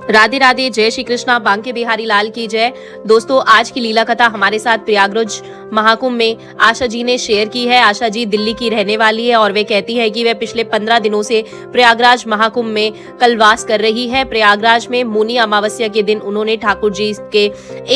राधे राधे, जय श्री कृष्णा, बांके बिहारी लाल की जय। दोस्तों, आज की लीला कथा हमारे साथ प्रयागराज महाकुंभ में आशा जी ने शेयर की है। आशा जी दिल्ली की रहने वाली है और वे कहती है कि वे पिछले 15 दिनों से प्रयागराज महाकुंभ में कल्पवास कर रही है। प्रयागराज में मौनी अमावस्या के दिन उन्होंने ठाकुर जी के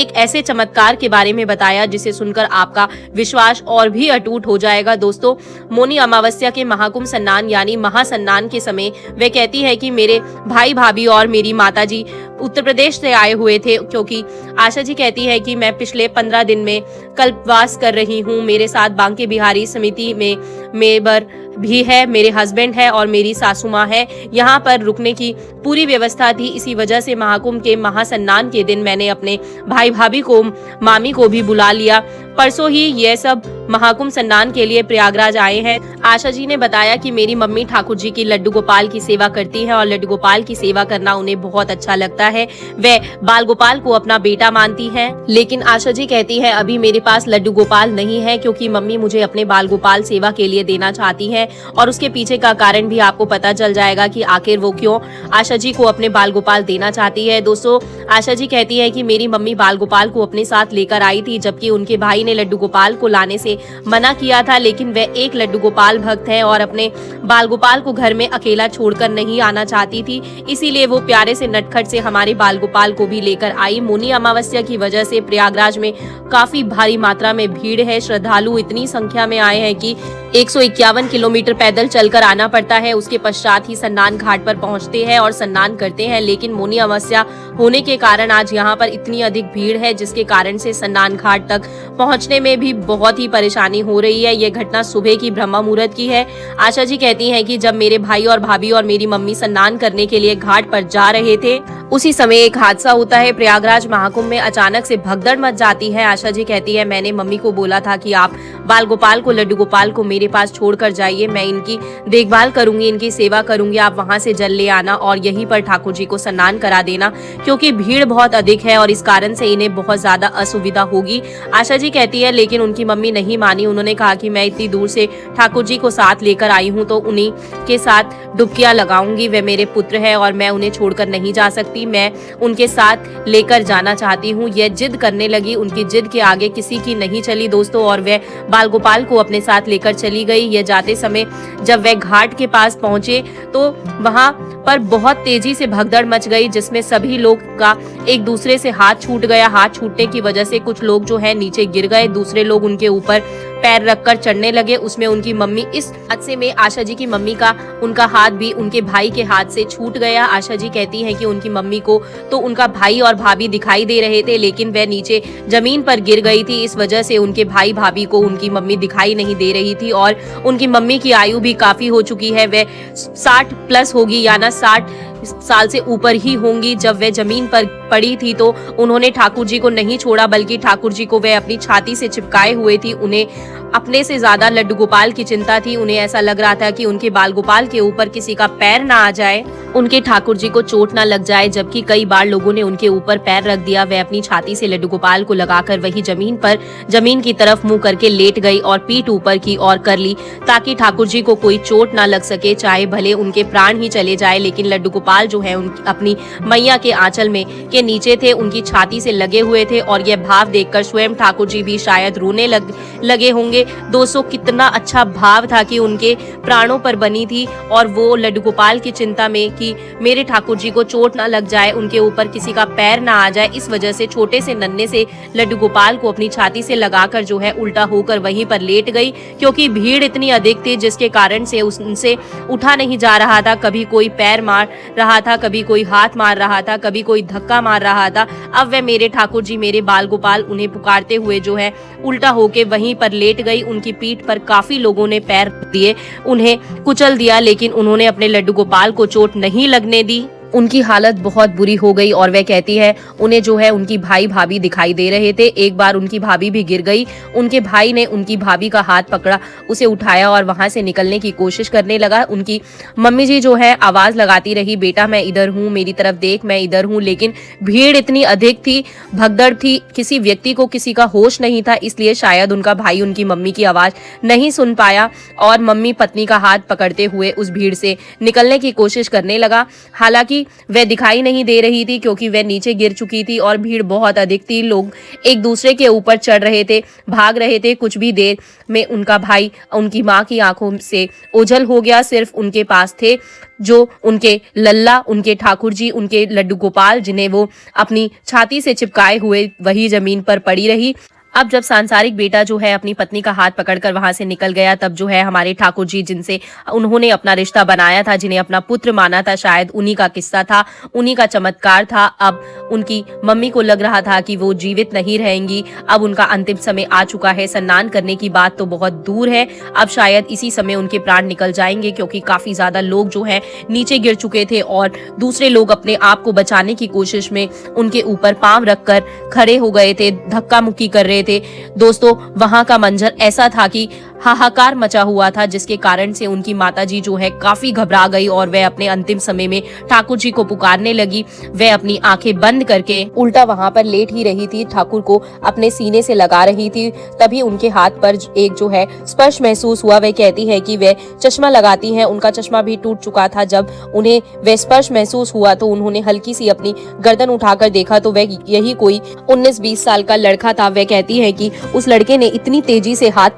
एक ऐसे चमत्कार के बारे में बताया जिसे सुनकर आपका विश्वास और भी अटूट हो जाएगा। दोस्तों, मौनी अमावस्या के महाकुंभ स्नान यानी महास्नान के समय वे कहती है कि मेरे भाई भाभी और मेरी माता जी उत्तर प्रदेश से आए हुए थे, क्योंकि आशा जी कहती है कि मैं पिछले 15 दिन में कल्पवास कर रही हूँ। मेरे साथ बांके बिहारी समिति में मेंबर भी है, मेरे हस्बैंड है और मेरी सासू माँ है। यहाँ पर रुकने की पूरी व्यवस्था थी। इसी वजह से महाकुंभ के महास्नान के दिन मैंने अपने भाई भाभी को, मामी को भी बुला लिया। परसों ही ये सब महाकुंभ स्नान के लिए प्रयागराज आए हैं। आशा जी ने बताया कि मेरी मम्मी ठाकुर जी की लड्डू गोपाल की सेवा करती है और लड्डू गोपाल की सेवा करना उन्हें बहुत अच्छा लगता है। वे बाल गोपाल को अपना बेटा मानती हैं। लेकिन आशा जी कहती है अभी मेरे पास लड्डू गोपाल नहीं है, क्योंकि मम्मी मुझे अपने बाल गोपाल सेवा के लिए देना चाहती है और उसके पीछे का कारण भी आपको पता चल जाएगा कि आखिर वो क्यों आशा जी को अपने बाल गोपाल देना चाहती है। दोस्तों, आशा जी कहती है कि मेरी मम्मी बाल गोपाल को अपने साथ लेकर आई थी, जबकि उनके भाई ने लड्डू गोपाल को लाने से मना किया था। लेकिन वह एक लड्डू गोपाल भक्त है और अपने बाल गोपाल को घर में अकेला छोड़कर नहीं आना चाहती थी, इसीलिए वो प्यारे से नटखट से हमारे बाल गोपाल को भी लेकर आई। मौनी अमावस्या की वजह से प्रयागराज में काफी भारी मात्रा में भीड़ है। श्रद्धालु इतनी संख्या में आए हैं कि 151 किलोमीटर पैदल चलकर आना पड़ता है। उसके पश्चात ही स्नान घाट पर पहुंचते हैं और स्नान करते हैं। लेकिन मौनी अमावस्या होने के कारण आज यहाँ पर इतनी अधिक भीड़ है, जिसके कारण से स्नान घाट तक पहुंचने में भी बहुत ही परेशानी हो रही है। यह घटना सुबह की ब्रह्म मुहूर्त की है। आशा जी कहती हैं कि जब मेरे भाई और भाभी और मेरी मम्मी स्नान करने के लिए घाट पर जा रहे थे, उसी समय एक हादसा होता है। प्रयागराज महाकुंभ में अचानक से भगदड़ मच जाती है। आशा जी कहती है मैंने मम्मी को बोला था कि आप बाल गोपाल को, लड्डू गोपाल को मेरे पास छोड़कर जाइए, मैं इनकी देखभाल करूंगी, इनकी सेवा करूंगी, आप वहां से जल ले आना और यहीं पर ठाकुर जी को स्नान करा देना, क्योंकि भीड़ बहुत अधिक है और इस कारण से इन्हें बहुत ज्यादा असुविधा होगी। आशा जी कहती है लेकिन उनकी मम्मी नहीं मानी। उन्होंने कहा कि मैं इतनी दूर से ठाकुर जी को साथ लेकर आई हूँ तो उन्हीं के साथ डुबकियां लगाऊंगी। वे मेरे पुत्र है और मैं उन्हें छोड़कर नहीं जा सकती, मैं उनके साथ लेकर जाना चाहती हूँ। यह जिद करने लगी। उनकी जिद के आगे किसी की नहीं चली दोस्तों, और वह बाल गोपाल को अपने साथ लेकर चली गई। यह जाते समय जब वह घाट के पास पहुंचे तो वहां पर बहुत तेजी से भगदड़ मच गई, जिसमें सभी लोग का एक दूसरे से हाथ छूट गया। हाथ छूटने की वजह से कुछ लोग जो है नीचे गिर गए, दूसरे लोग उनके ऊपर पैर रखकर चढ़ने लगे। उसमें उनकी मम्मी, इस हादसे में आशा जी की मम्मी का उनका हाथ भी उनके भाई के हाथ से छूट गया। आशा जी कहती हैं कि उनकी मम्मी को तो उनका भाई और भाभी दिखाई दे रहे थे, लेकिन वह नीचे जमीन पर गिर गई थी। इस वजह से उनके भाई भाभी को उनकी मम्मी दिखाई नहीं दे रही थी और उनकी मम्मी की आयु भी काफी हो चुकी है। वह 60 प्लस होगी या ना 60 साल से ऊपर ही होंगी। जब वह जमीन पर पड़ी थी तो उन्होंने ठाकुर जी को नहीं छोड़ा, बल्कि ठाकुर जी को वह अपनी छाती से चिपकाए हुए थी। उन्हें अपने से ज्यादा लड्डू गोपाल की चिंता थी। उन्हें ऐसा लग रहा था कि उनके बाल गोपाल के ऊपर किसी का पैर ना आ जाए, उनके ठाकुर जी को चोट ना लग जाए। जबकि कई बार लोगों ने उनके ऊपर पैर रख दिया। वह अपनी छाती से लड्डू गोपाल को लगाकर वही जमीन की तरफ मुंह करके लेट गई और पीठ ऊपर की ओर कर ली, ताकि ठाकुर जी को कोई चोट ना लग सके, चाहे भले उनके प्राण ही चले जाए। लेकिन लड्डू गोपाल जो है अपनी मैया के आंचल में के नीचे थे, उनकी छाती से लगे हुए थे और यह भाव देखकर स्वयं ठाकुर जी भी शायद रोने लगे होंगे। दोस्तों, कितना अच्छा भाव था कि उनके प्राणों पर बनी थी और वो लड्डू गोपाल की चिंता में कि मेरे ठाकुर जी को चोट ना लग जाए, उनके ऊपर किसी का पैर ना आ जाए, इस वजह से छोटे से नन्हे से लड्डू गोपाल को अपनी छाती से लगाकर जो है उल्टा होकर वहीं पर लेट गई, क्योंकि भीड़ इतनी अधिक थी जिसके कारण से उनसे उठा नहीं जा रहा था। कभी कोई पैर मार रहा था, कभी कोई हाथ मार रहा था, कभी कोई धक्का मार रहा था। अब वह मेरे ठाकुर जी, मेरे बाल गोपाल, उन्हें पुकारते हुए जो है उल्टा होके वहीं पर लेट गई। उनकी पीठ पर काफी लोगों ने पैर दिए, उन्हें कुचल दिया, लेकिन उन्होंने अपने लड्डू गोपाल को चोट नहीं लगने दी। उनकी हालत बहुत बुरी हो गई और वह कहती है उन्हें जो है उनकी भाई भाभी दिखाई दे रहे थे। एक बार उनकी भाभी भी गिर गई। उनके भाई ने उनकी भाभी का हाथ पकड़ा, उसे उठाया और वहां से निकलने की कोशिश करने लगा। उनकी मम्मी जी जो है आवाज लगाती रही, बेटा मैं इधर हूँ, मेरी तरफ देख, मैं इधर हूँ। लेकिन भीड़ इतनी अधिक थी, भगदड़ थी, किसी व्यक्ति को किसी का होश नहीं था, इसलिए शायद उनका भाई उनकी मम्मी की आवाज नहीं सुन पाया और मम्मी पत्नी का हाथ पकड़ते हुए उस भीड़ से निकलने की कोशिश करने लगा। हालांकि थी वह दिखाई नहीं दे रही थी क्योंकि वह नीचे गिर चुकी थी और भीड़ बहुत अधिक थी। लोग एक दूसरे के ऊपर चढ़ रहे थे, भाग रहे थे। कुछ भी देर में उनका भाई उनकी माँ की आंखों से ओझल हो गया। सिर्फ उनके पास थे जो उनके लल्ला, उनके ठाकुर जी, उनके लड्डू गोपाल, जिन्हें वो अपनी छाती से चिपकाए हुए वही जमीन पर पड़ी रही। अब जब सांसारिक बेटा जो है अपनी पत्नी का हाथ पकड़कर वहां से निकल गया, तब जो है हमारे ठाकुर जी, जिनसे उन्होंने अपना रिश्ता बनाया था, जिन्हें अपना पुत्र माना था, शायद उन्हीं का किस्सा था, उन्हीं का चमत्कार था। अब उनकी मम्मी को लग रहा था कि वो जीवित नहीं रहेंगी। अब उनका अंतिम समय आ चुका है। सन्नान करने की बात तो बहुत दूर है, अब शायद इसी समय उनके प्राण निकल जाएंगे, क्योंकि काफी ज्यादा लोग जो है नीचे गिर चुके थे और दूसरे लोग अपने आप को बचाने की कोशिश में उनके ऊपर पांव रखकर खड़े हो गए थे, धक्का मुक्की कर रहे थे। दोस्तों, वहां का मंजर ऐसा था कि हाहाकार मचा हुआ था, जिसके कारण से उनकी माताजी जो है काफी घबरा गई और वह अपने अंतिम समय में ठाकुर जी को पुकारने लगी। वह अपनी आंखें बंद करके उल्टा वहां पर लेट ही रही थी, ठाकुर को अपने सीने से लगा रही थी। तभी उनके हाथ पर एक जो है स्पर्श महसूस हुआ। वह कहती है कि वह चश्मा लगाती हैं, उनका चश्मा भी टूट चुका था। जब उन्हें वह स्पर्श महसूस हुआ तो उन्होंने हल्की सी अपनी गर्दन उठाकर देखा तो वह यही कोई 19-20 साल का लड़का था। वह कहती है कि उस लड़के ने इतनी तेजी से हाथ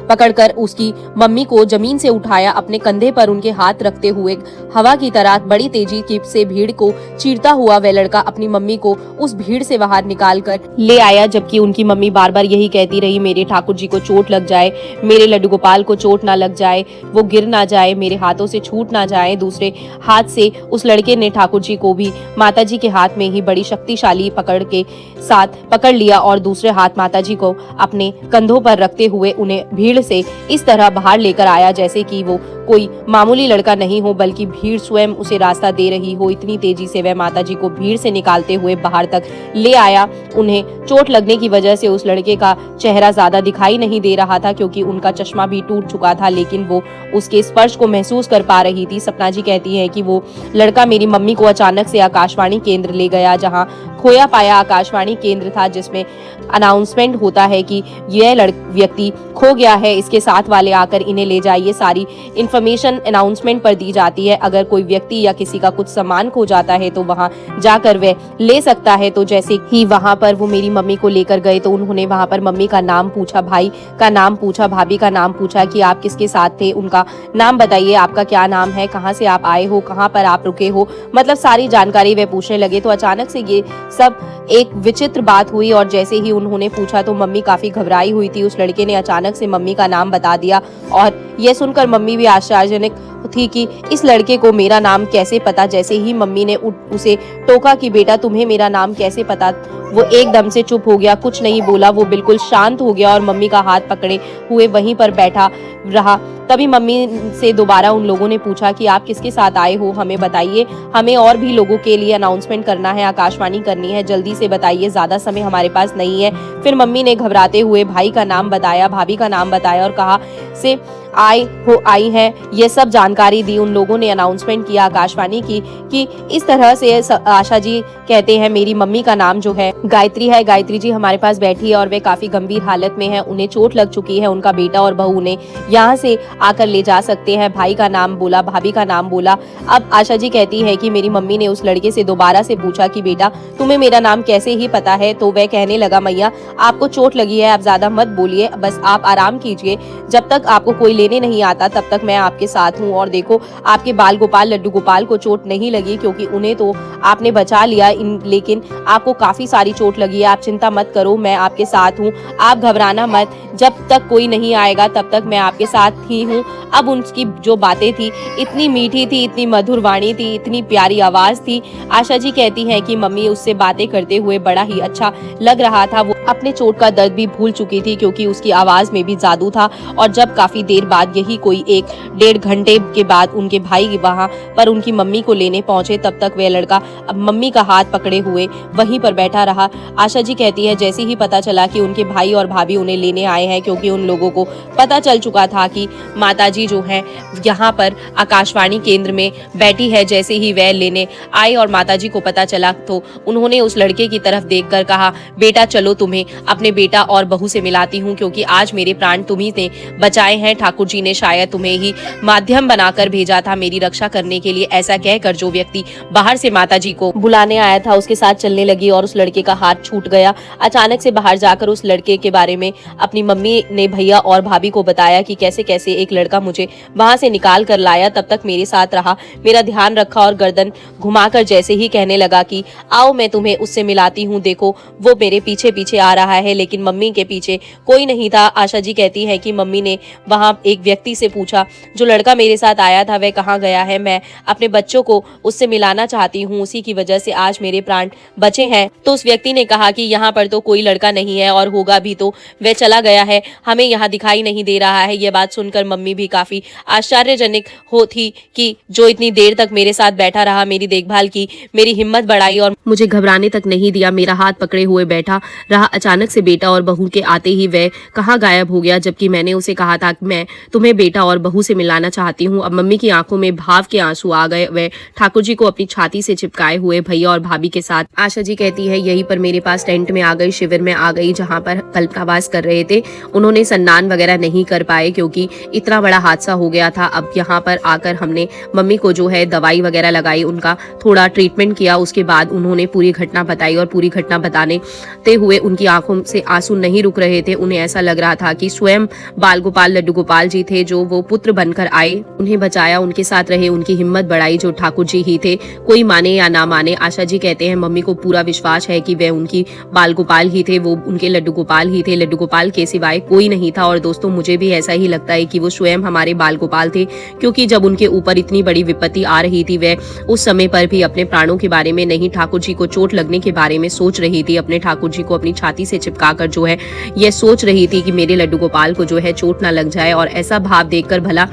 पकड़कर उसकी मम्मी को जमीन से उठाया, अपने कंधे पर उनके हाथ रखते हुए हवा की तरह बड़ी तेजी से भीड़ को चीरता हुआ वह लड़का अपनी मम्मी को उस भीड़ से बाहर निकाल कर ले आया। जबकि उनकी मम्मी बार बार यही कहती रही, मेरे ठाकुर जी को चोट लग जाए, मेरे लड्डू गोपाल को चोट ना लग जाए, वो गिर ना जाए, मेरे हाथों से छूट ना जाए। दूसरे हाथ से उस लड़के ने ठाकुर जी को भी माताजी के हाथ में ही बड़ी शक्तिशाली पकड़ के साथ पकड़ लिया और दूसरे हाथ माताजी को अपने कंधों पर रखते हुए उन्हें भीड़ से इस तरह बाहर लेकर आया जैसे कि वो कोई मामूली लड़का नहीं हो, बल्कि भीड़ स्वयं उसे रास्ता दे रही हो। इतनी तेजी से वह माताजी को भीड़ से निकालते हुए बाहर तक ले आया। उन्हें चोट लगने की वजह से उस लड़के का चेहरा ज्यादा दिखाई नहीं दे रहा था, क्योंकि उनका चश्मा भी टूट चुका था, लेकिन वो उसके स्पर्श को महसूस कर पा रही थी। सपना जी कहती है कि वो लड़का मेरी मम्मी को अचानक से आकाशवाणी केंद्र ले गया, जहां खोया पाया आकाशवाणी केंद्र था, जिसमें अनाउंसमेंट होता है कि यह व्यक्ति खो गया है, इसके साथ वाले आकर इन्हें ले जाइए। सारी इन्फॉर्मेशन अनाउंसमेंट पर दी जाती है। अगर कोई व्यक्ति या किसी का कुछ सामान खो जाता है तो वहां जाकर वह ले सकता है। तो जैसे ही वहां पर वो मेरी मम्मी को लेकर गए तो उन्होंने वहां पर मम्मी का नाम पूछा, भाई का नाम पूछा, भाभी का नाम पूछा कि आप किसके साथ थे, उनका नाम बताइए, आपका क्या नाम है, कहाँ से आप आए हो, कहाँ पर आप रुके हो, मतलब सारी जानकारी वे पूछने लगे। तो अचानक से ये सब एक विचित्र बात हुई और जैसे ही उन्होंने पूछा तो मम्मी काफी घबराई हुई थी। उस लड़के ने अचानक से मम्मी का नाम बता दिया और यह सुनकर मम्मी भी आश्चर्यजनक थी कि इस लड़के को मेरा नाम कैसे पता। जैसे ही मम्मी ने उसे टोका कि बेटा तुम्हें मेरा नाम कैसे पता, वो एकदम से चुप हो गया, कुछ नहीं बोला, वो बिल्कुल शांत हो गया और मम्मी का हाथ पकड़े हुए वहीं पर बैठा रहा। तभी मम्मी से दोबारा उन लोगों ने पूछा कि आप किसके साथ आए हो, हमें बताइए, हमें और भी लोगों के लिए अनाउंसमेंट करना है, आकाशवाणी करनी है, जल्दी से बताइए, ज्यादा समय हमारे पास नहीं है। फिर मम्मी ने घबराते हुए भाई का नाम बताया, भाभी का नाम बताया और कहा से आई है, ये सब जानकारी दी। उन लोगों ने अनाउंसमेंट किया आकाशवाणी की कि इस तरह से आशा जी कहते हैं मेरी मम्मी का नाम जो है गायत्री है, गायत्री जी हमारे पास बैठी है और वे काफी गंभीर हालत में है, उन्हें चोट लग चुकी है, उनका बेटा और बहू उन्हें यहाँ से आकर ले जा सकते हैं। भाई का नाम बोला, भाभी का नाम बोला। अब आशा जी कहती है कि मेरी मम्मी ने उस लड़के से दोबारा से पूछा कि बेटा तुम्हें मेरा नाम कैसे ही पता है, तो वह कहने लगा मैया आपको चोट लगी है, आप ज्यादा मत बोलिए, बस आप आराम कीजिए, जब तक आपको कोई लेने नहीं आता तब तक मैं आपके साथ हूँ। और देखो आपके बाल गोपाल लड्डू गोपाल को चोट नहीं लगी क्योंकि उन्हें तो आपने बचा लिया, लेकिन आपको काफी सारी चोट लगी है, आप चिंता मत करो, मैं आपके साथ हूँ, आप घबराना मत, जब तक कोई नहीं आएगा तब तक मैं आपके साथ ही हूँ। अब उनकी जो बातें थी इतनी मीठी थी, इतनी मधुर वाणी थी, इतनी प्यारी आवाज थी। आशा जी कहती हैं कि मम्मी उससे बातें करते हुए बड़ा ही अच्छा लग रहा था। वो अपने चोट का दर्द भी भूल चुकी थी क्योंकि उसकी आवाज में भी जादू था। और जब काफी देर बाद यही कोई 1-1.5 घंटे के बाद उनके भाई वहां पर उनकी मम्मी को लेने पहुंचे, तब तक वह लड़का मम्मी का हाथ पकड़े हुए वहीं पर बैठा रहा। आशा जी कहती है जैसे ही पता चला कि उनके भाई और भाभी उन्हें लेने आए हैं, क्योंकि उन लोगों को पता चल चुका था कि माताजी जो है यहाँ पर आकाशवाणी केंद्र में बैठी है, जैसे ही वह लेने आए और माताजी को पता चला तो उन्होंने उस लड़के की तरफ देखकर कहा बेटा चलो तुम्हें अपने बेटा और बहू से मिलाती हूँ, क्योंकि आज मेरे प्राण तुम्ही ने बचाए हैं, ठाकुर जी ने शायद तुम्हें ही माध्यम बनाकर भेजा था मेरी रक्षा करने के लिए। ऐसा कहकर जो व्यक्ति बाहर से माताजी को बुलाने आया था उसके साथ चलने लगी और उस लड़के का हाथ छूट गया। अचानक से बाहर जाकर उस लड़के के बारे में अपनी मम्मी ने भैया और भाभी को बताया कि कैसे कैसे एक लड़का मुझे वहां से निकाल कर लाया, तब तक मेरे साथ रहा, मेरा ध्यान रखा और गर्दन घुमाकर जैसे ही कहने लगा कि आओ मैं तुम्हें उससे मिलाती हूँ, देखो वो मेरे पीछे पीछे आ रहा है। लेकिन मम्मी के पीछे कोई नहीं था। आशा जी कहती है कि मम्मी ने वहां एक व्यक्ति से पूछा, जो लड़का मेरे साथ आया था वह कहाँ गया है, मैं अपने बच्चों को उससे मिलाना चाहती हूँ, उसी की वजह से आज मेरे प्राण बचे हैं। तो उस व्यक्ति ने कहा कि यहाँ पर तो कोई लड़का नहीं है और होगा भी तो वह चला गया है, हमें यहाँ दिखाई नहीं दे रहा है। यह बात सुनकर मम्मी भी काफी आश्चर्यजनक होती कि जो इतनी देर तक मेरे साथ बैठा रहा, मेरी देखभाल की, मेरी हिम्मत बढ़ाई और मुझे घबराने तक नहीं दिया, मेरा हाथ पकड़े हुए बैठा रहा। अचानक से बेटा और बहू के आते ही वह कहाँ गायब हो गया, जबकि मैंने उसे कहा था कि मैं तुम्हें बेटा और बहू से मिलाना चाहती हूँ। अब मम्मी की आंखों में भाव के आंसू आ गए। वह ठाकुर जी को अपनी छाती से चिपकाए हुए भैया और भाभी के साथ आशा जी कहती है यहीं पर मेरे पास टेंट में आ गई, शिविर में आ गई, जहाँ पर कल्पनावास कर रहे थे। उन्होंने स्नान वगैरह नहीं कर पाए क्योंकि इतना बड़ा हादसा हो गया था। अब यहाँ पर आकर हमने मम्मी को जो है दवाई वगैरह लगाई, उनका थोड़ा ट्रीटमेंट किया। उसके बाद उन्होंने पूरी घटना बताई और पूरी घटना बताने हुए उनकी आंखों से आंसू नहीं रुक रहे थे। उन्हें ऐसा लग रहा था कि स्वयं बाल गोपाल लड्डू गोपाल जी थे जो वो पुत्र बनकर आए, उन्हें बचाया, उनके साथ रहे, उनकी हिम्मत बढ़ाई, जो ठाकुर जी ही थे, कोई माने या ना माने। आशा जी कहते हैं मम्मी को पूरा विश्वास है कि वह उनकी बाल गोपाल ही थे, वो उनके लड्डू गोपाल ही थे, लड्डू गोपाल के सिवाय कोई नहीं था। और दोस्तों मुझे भी ऐसा ही लगता है कि वो स्वयं हमारे बाल गोपाल थे, क्योंकि जब उनके ऊपर इतनी बड़ी विपत्ति आ रही थी वह उस समय पर भी अपने प्राणों के बारे में नहीं, ठाकुर जी को चोट लगने के बारे में सोच रही थी। अपने ठाकुर जी को अपनी छाती से चिपकाकर जो है यह सोच रही थी कि मेरे लड्डू गोपाल को जो है चोट ना लग जाए। और ऐसा भाव देखकर भला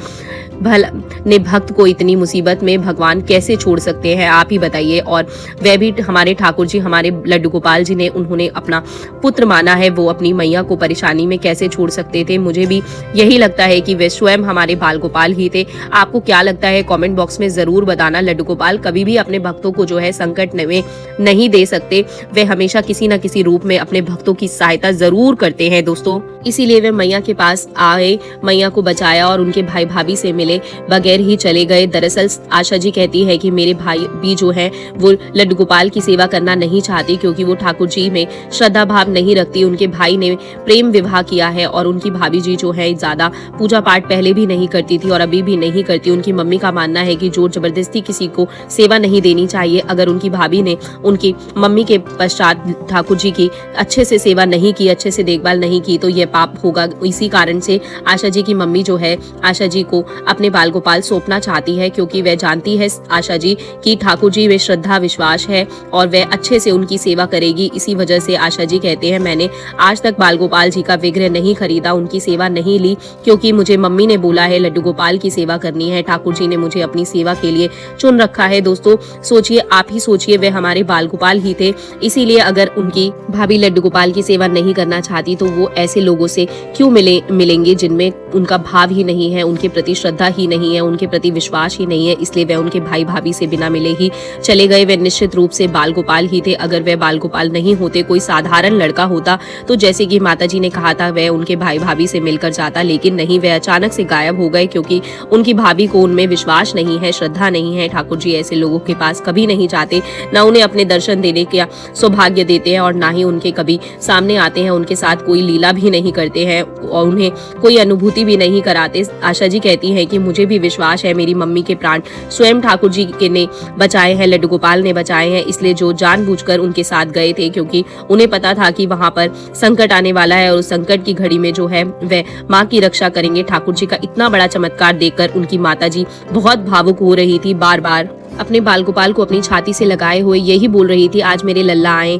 ने भक्त को इतनी मुसीबत में भगवान कैसे छोड़ सकते हैं, आप ही बताइए। और वह भी हमारे ठाकुर जी, हमारे लड्डू गोपाल जी ने उन्होंने अपना पुत्र माना है, वो अपनी मैया को परेशानी में कैसे छोड़ सकते थे। मुझे भी यही लगता है कि वे स्वयं हमारे बाल गोपाल ही थे। आपको क्या लगता है कमेंट बॉक्स में जरूर बताना। लड्डू गोपाल कभी भी अपने भक्तों को जो है संकट में नहीं दे सकते, वे हमेशा किसी न किसी रूप में अपने भक्तों की सहायता जरूर करते हैं दोस्तों। इसीलिए वे मैया के पास आए, मैया को बचाया और उनके भाई भाभी से मिले बगैर ही चले गए। दरअसल आशा जी कहती है कि मेरे भाई भी जो है वो लड्डू गोपाल की सेवा करना नहीं चाहती, क्योंकि वो ठाकुर जी में श्रद्धा भाव नहीं रखती। उनके भाई ने प्रेम विवाह किया है और उनकी भाभी जी जो है ज्यादा पूजा पाठ पहले भी नहीं करती थी और अभी भी नहीं करती। उनकी मम्मी का मानना है कि जोर जबरदस्ती किसी को सेवा नहीं देनी चाहिए। अगर उनकी भाभी ने उनकी मम्मी के पश्चात ठाकुर जी की अच्छे से सेवा नहीं की, अच्छे से देखभाल नहीं की, तो यह पाप होगा। इसी कारण से आशा जी की मम्मी जो है आशा जी को अपने बाल गोपाल सौंपना चाहती है, क्योंकि वह जानती है आशा जी कि ठाकुर जी में श्रद्धा विश्वास है और वह अच्छे से उनकी सेवा करेगी। इसी वजह से आशा जी कहते हैं मैंने आज तक बाल गोपाल जी का विग्रह नहीं खरीदा, उनकी सेवा नहीं ली, क्योंकि मुझे मम्मी ने बोला है लड्डू गोपाल की सेवा करनी है। ठाकुर जी ने मुझे अपनी सेवा के लिए चुन रखा है। दोस्तों सोचिए, आप ही सोचिए, वे हमारे बाल गोपाल ही थे। इसीलिए अगर उनकी भाभी लड्डू गोपाल की सेवा नहीं करना चाहती तो वो ऐसे लोगों से क्यों मिलेंगे जिनमें उनका भाव ही नहीं है, उनके प्रति श्रद्धा ही नहीं है, उनके प्रति विश्वास ही नहीं है। इसलिए वह उनके भाई भाभी से बिना मिले ही चले गए। वे निश्चित रूप से बाल गोपाल ही थे। अगर वह बाल गोपाल नहीं होते, कोई साधारण लड़का होता, तो जैसे कि माता जी ने कहा था वह उनके भाई भाभी से मिलकर जाता, लेकिन नहीं, वह अचानक से गायब हो गए, क्योंकि उनकी भाभी को उनमें विश्वास नहीं है, श्रद्धा नहीं है। ठाकुर जी ऐसे लोगों के पास कभी नहीं जाते, न उन्हें अपने दर्शन देने का सौभाग्य देते हैं और ना ही उनके कभी सामने आते हैं, उनके साथ कोई लीला भी नहीं करते हैं और उन्हें कोई अनुभूति भी नहीं कराते। आशा जी कहती है कि मुझे भी विश्वास है मेरी मम्मी के प्राण स्वयं ठाकुर जी के ने बचाए हैं, लड्डू गोपाल ने बचाए हैं। इसलिए जो जानबूझकर उनके साथ गए थे, क्योंकि उन्हें पता था कि वहां पर संकट आने वाला है और उस संकट की घड़ी में जो है वह माँ की रक्षा करेंगे। ठाकुर जी का इतना बड़ा चमत्कार देखकर उनकी माता जी बहुत भावुक हो रही थी, बार बार अपने बाल गोपाल को अपनी छाती से लगाए हुए यही बोल रही थी आज मेरे लल्ला आए,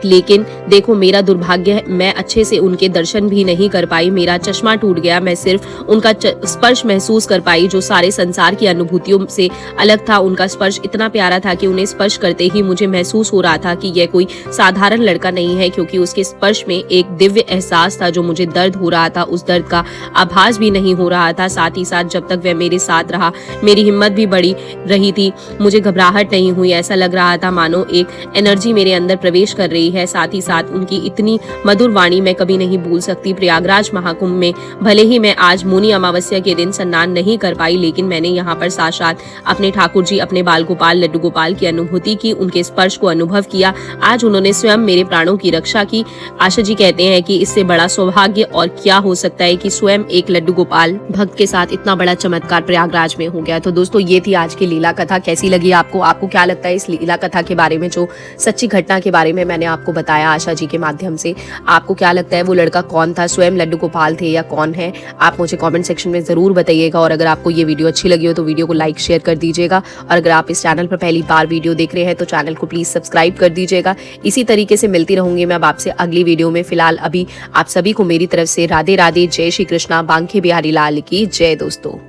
लेकिन देखो मेरा दुर्भाग्य है, मैं अच्छे से उनके दर्शन भी नहीं कर पाई, मेरा चश्मा टूट गया, मैं सिर्फ उनका स्पर्श महसूस कर पाई जो सारे संसार की अनुभूतियों से अलग था। उनका स्पर्श इतना प्यारा था कि उन्हें स्पर्श करते ही मुझे महसूस हो रहा था कि यह कोई साधारण लड़का नहीं है, क्योंकि उसके स्पर्श में एक दिव्य एहसास था। जो मुझे दर्द हो रहा था उस दर्द का आभास भी नहीं हो रहा था। साथ ही साथ जब तक वह मेरे साथ रहा मेरी हिम्मत भी बढ़ी रही थी, हुई, मुझे घबराहट नहीं हुई। ऐसा लग रहा था मानो एक एनर्जी मेरे अंदर प्रवेश कर रही है। साथ ही साथ उनकी इतनी मधुर वाणी मैं कभी नहीं भूल सकती। प्रयागराज महाकुंभ में भले ही मैं आज मौनी अमावस्या के दिन स्नान नहीं कर पाई, लेकिन मैंने यहाँ पर साक्षात अपने ठाकुर जी, अपने बाल गोपाल, लड्डू गोपाल की अनुभूति की, उनके स्पर्श को अनुभव किया। आज उन्होंने स्वयं मेरे प्राणों की रक्षा की। आशा जी कहते हैं कि इससे बड़ा सौभाग्य और क्या हो सकता है कि स्वयं एक लड्डू गोपाल भक्त के साथ इतना बड़ा चमत्कार प्रयागराज में हो गया। तो दोस्तों, ये थी आज की लीला कथा। कैसी लगी आपको? आपको क्या लगता है इस लीला कथा के बारे में, जो सच्ची घटना के बारे में मैंने आपको बताया आशा जी के माध्यम से? आपको क्या लगता है वो लड़का कौन था, स्वयं लड्डू गोपाल थे या कौन है? आप मुझे कमेंट सेक्शन में जरूर बताइएगा। और अगर आपको ये वीडियो अच्छी लगी हो तो वीडियो को लाइक शेयर कर दीजिएगा। और अगर आप इस चैनल पर पहली बार वीडियो देख रहे हैं तो चैनल को प्लीज सब्सक्राइब कर दीजिएगा। इसी तरीके से मिलती रहूंगी मैं अब आपसे अगली वीडियो में। फिलहाल अभी आप सभी को मेरी तरफ से राधे राधे, जय श्री कृष्णा, बांके बिहारी लाल की जय दोस्तों।